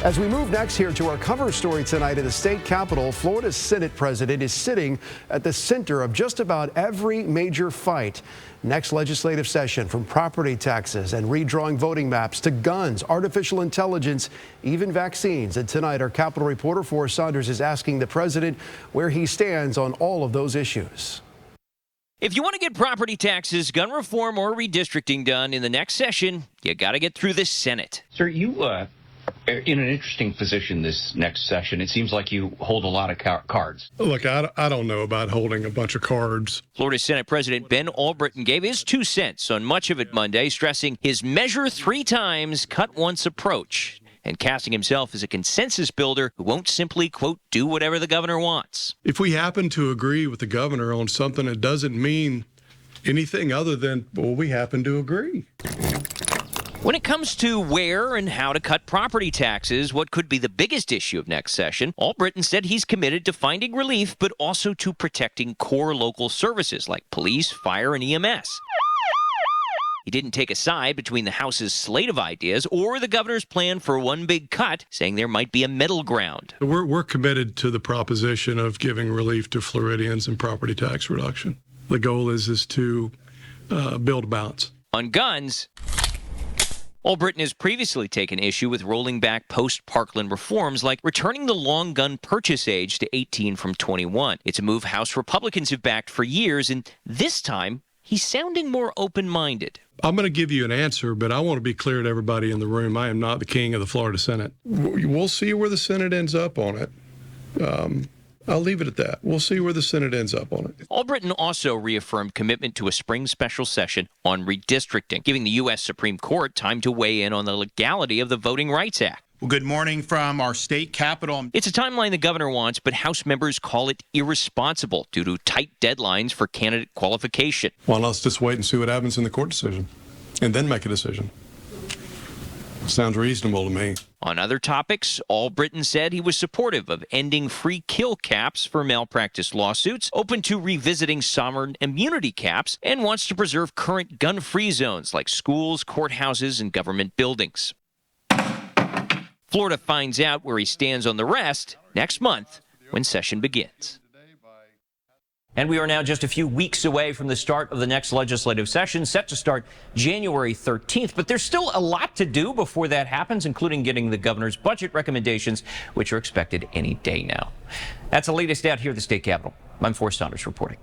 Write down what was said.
As we move next here to our cover story tonight in the state capitol, Florida's Senate president is sitting at the center of just about every major fight. Next legislative session, from property taxes and redrawing voting maps to guns, artificial intelligence, even vaccines. And tonight, our Capitol reporter Forrest Saunders is asking the president where he stands on all of those issues. If you want to get property taxes, gun reform, or redistricting done in the next session, you got to get through the Senate. Sir, you are in an interesting position this next session. It seems like you hold a lot of cards. Look, I don't know about holding a bunch of cards. Florida Senate President Ben Albritton gave his 2 cents on much of it Monday, stressing his measure 3 times, cut once approach, and casting himself as a consensus builder who won't simply, quote, do whatever the governor wants. If we happen to agree with the governor on something, it doesn't mean anything other than, well, we happen to agree. When it comes to where and how to cut property taxes, what could be the biggest issue of next session, Albritton said he's committed to finding relief, but also to protecting core local services like police, fire, and EMS. He didn't take a side between the House's slate of ideas or the governor's plan for one big cut, saying there might be a middle ground. We're committed to the proposition of giving relief to Floridians and property tax reduction. The goal is to build balance. On guns, Albritton has previously taken issue with rolling back post-Parkland reforms like returning the long gun purchase age to 18 from 21. It's a move House Republicans have backed for years, and this time he's sounding more open-minded. I'm going to give you an answer, but I want to be clear to everybody in the room. I am not the king of the Florida Senate. We'll see where the Senate ends up on it. I'll leave it at that. We'll see where the Senate ends up on it. Albritton also reaffirmed commitment to a spring special session on redistricting, giving the U.S. Supreme Court time to weigh in on the legality of the Voting Rights Act. Well, good morning from our state capitol. It's a timeline the governor wants, but House members call it irresponsible due to tight deadlines for candidate qualification. Well, let's just wait and see what happens in the court decision and then make a decision. Sounds reasonable to me. On other topics, Albritton said he was supportive of ending free kill caps for malpractice lawsuits, open to revisiting sovereign immunity caps, and wants to preserve current gun-free zones like schools, courthouses, and government buildings. Florida finds out where he stands on the rest next month when session begins. And we are now just a few weeks away from the start of the next legislative session, set to start January 13th. But there's still a lot to do before that happens, including getting the governor's budget recommendations, which are expected any day now. That's the latest out here at the state capitol. I'm Forrest Saunders reporting.